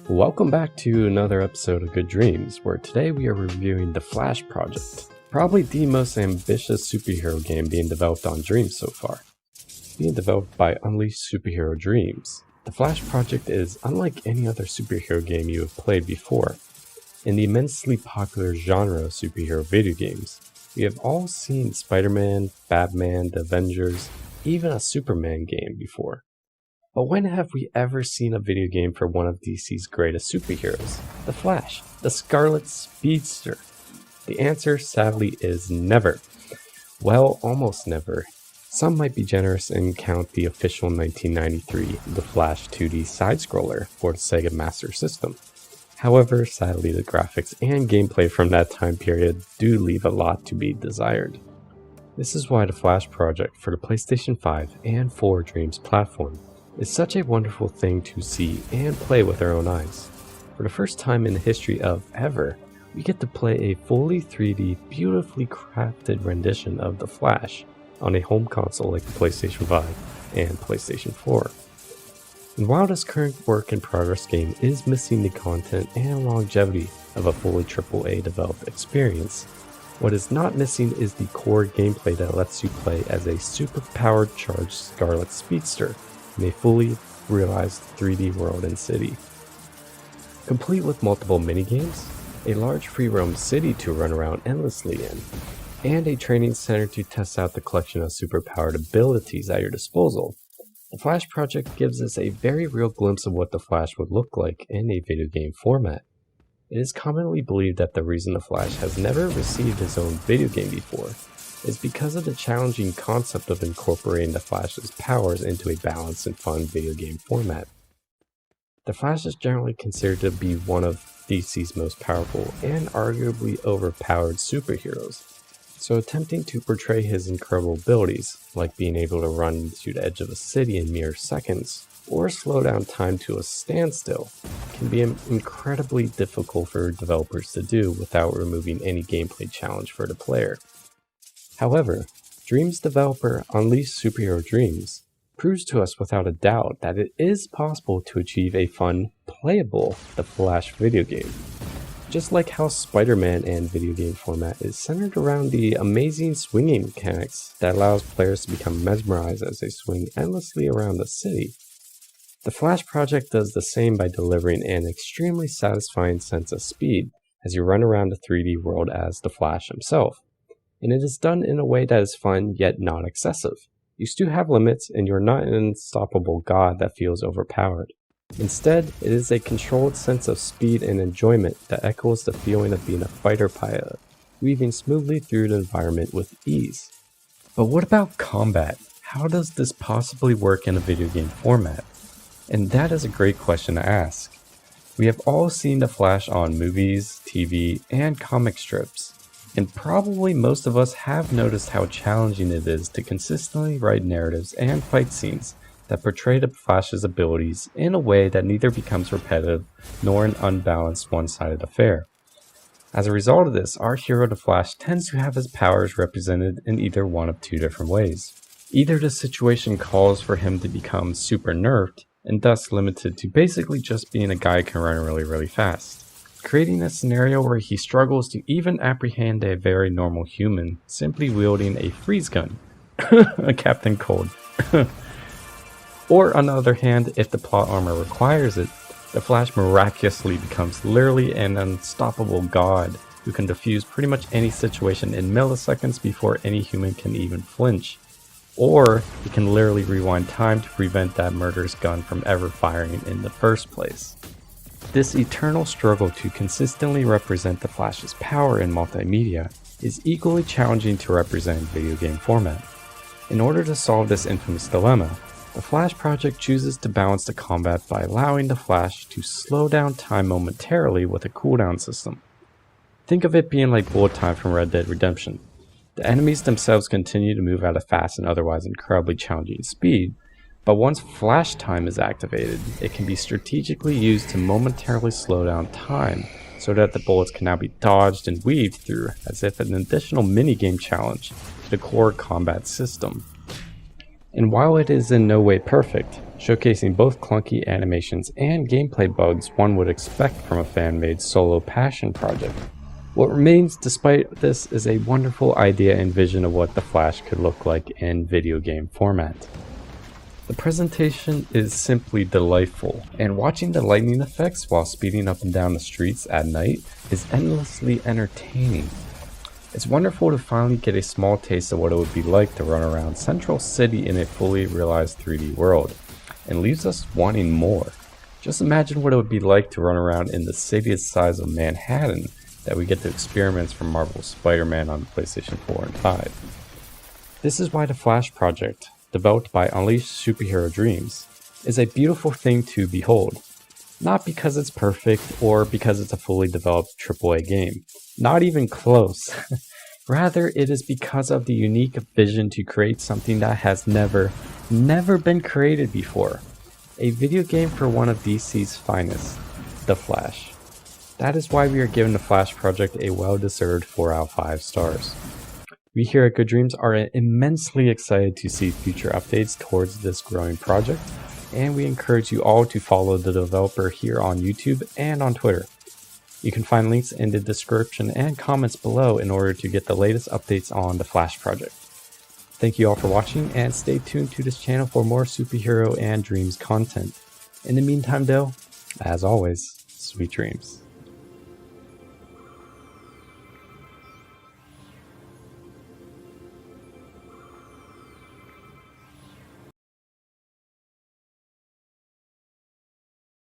Welcome back to another episode of Good Dreams, where today we are reviewing The Flash Project, probably the most ambitious superhero game being developed on Dreams so far. Being developed by Unleashed Superhero Dreams, The Flash Project is unlike any other superhero game you have played before. In the immensely popular genre of superhero video games, we have all seen Spider-Man, Batman, The Avengers, even a Superman game before. But when have we ever seen a video game for one of DC's greatest superheroes, The Flash, the Scarlet Speedster? The answer, sadly, is never. Well, almost never. Some might be generous and count the official 1993 The Flash 2D side-scroller for the Sega Master System. However, sadly, the graphics and gameplay from that time period do leave a lot to be desired. This is why The Flash Project for the PlayStation 5 and 4 Dreams platform is such a wonderful thing to see and play with our own eyes. For the first time in the history of ever, we get to play a fully 3D, beautifully crafted rendition of The Flash on a home console like the PlayStation 5 and PlayStation 4. And while this current work in progress game is missing the content and longevity of a fully AAA developed experience, what is not missing is the core gameplay that lets you play as a super-powered charged Scarlet Speedster in a fully realized 3D world and city. Complete with multiple minigames, a large free-roam city to run around endlessly in, and a training center to test out the collection of superpowered abilities at your disposal, the Flash Project gives us a very real glimpse of what the Flash would look like in a video game format. It is commonly believed that the reason the Flash has never received his own video game before is because of the challenging concept of incorporating the Flash's powers into a balanced and fun video game format. The Flash is generally considered to be one of DC's most powerful and arguably overpowered superheroes, so attempting to portray his incredible abilities, like being able to run to the edge of a city in mere seconds, or slow down time to a standstill, can be incredibly difficult for developers to do without removing any gameplay challenge for the player. However, Dreams developer Unleashed Superhero Dreams proves to us without a doubt that it is possible to achieve a fun, playable The Flash video game. Just like how Spider-Man and video game format is centered around the amazing swinging mechanics that allows players to become mesmerized as they swing endlessly around the city, The Flash Project does the same by delivering an extremely satisfying sense of speed as you run around the 3D world as the Flash himself. And it is done in a way that is fun yet not excessive. You still have limits and you're not an unstoppable god that feels overpowered. Instead, it is a controlled sense of speed and enjoyment that echoes the feeling of being a fighter pilot, weaving smoothly through the environment with ease. But what about combat? How does this possibly work in a video game format? And that is a great question to ask. We have all seen the Flash on movies, TV, and comic strips. And probably most of us have noticed how challenging it is to consistently write narratives and fight scenes that portray the Flash's abilities in a way that neither becomes repetitive nor an unbalanced one-sided affair. As a result of this, our hero the Flash tends to have his powers represented in either one of two different ways. Either the situation calls for him to become super nerfed, and thus limited to basically just being a guy who can run really fast, creating a scenario where he struggles to even apprehend a very normal human simply wielding a freeze gun, a Captain Cold. Or on the other hand, if the plot armor requires it, the Flash miraculously becomes literally an unstoppable god who can defuse pretty much any situation in milliseconds before any human can even flinch. Or he can literally rewind time to prevent that murderous gun from ever firing in the first place. This eternal struggle to consistently represent the Flash's power in multimedia is equally challenging to represent in video game format. In order to solve this infamous dilemma, the Flash Project chooses to balance the combat by allowing the Flash to slow down time momentarily with a cooldown system. Think of it being like bullet time from Red Dead Redemption. The enemies themselves continue to move at a fast and otherwise incredibly challenging speed, but once flash time is activated, it can be strategically used to momentarily slow down time so that the bullets can now be dodged and weaved through as if an additional minigame challenge to the core combat system. And while it is in no way perfect, showcasing both clunky animations and gameplay bugs one would expect from a fan-made solo passion project. What remains despite this is a wonderful idea and vision of what the Flash could look like in video game format. The presentation is simply delightful, and watching the lightning effects while speeding up and down the streets at night is endlessly entertaining. It's wonderful to finally get a small taste of what it would be like to run around Central City in a fully realized 3D world, and leaves us wanting more. Just imagine what it would be like to run around in the city the size of Manhattan that we get to experience from Marvel's Spider-Man on the PlayStation 4 and 5. This is why the Flash project, developed by Unleashed Superhero Dreams, is a beautiful thing to behold. Not because it's perfect or because it's a fully developed AAA game. Not even close. Rather, it is because of the unique vision to create something that has never been created before. A video game for one of DC's finest, The Flash. That is why we are giving the Flash project a well-deserved 4 out of 5 stars. We here at Good Dreams are immensely excited to see future updates towards this growing project, and we encourage you all to follow the developer here on YouTube and on Twitter. You can find links in the description and comments below in order to get the latest updates on the Flash project. Thank you all for watching, and stay tuned to this channel for more superhero and dreams content. In the meantime though, as always, sweet dreams.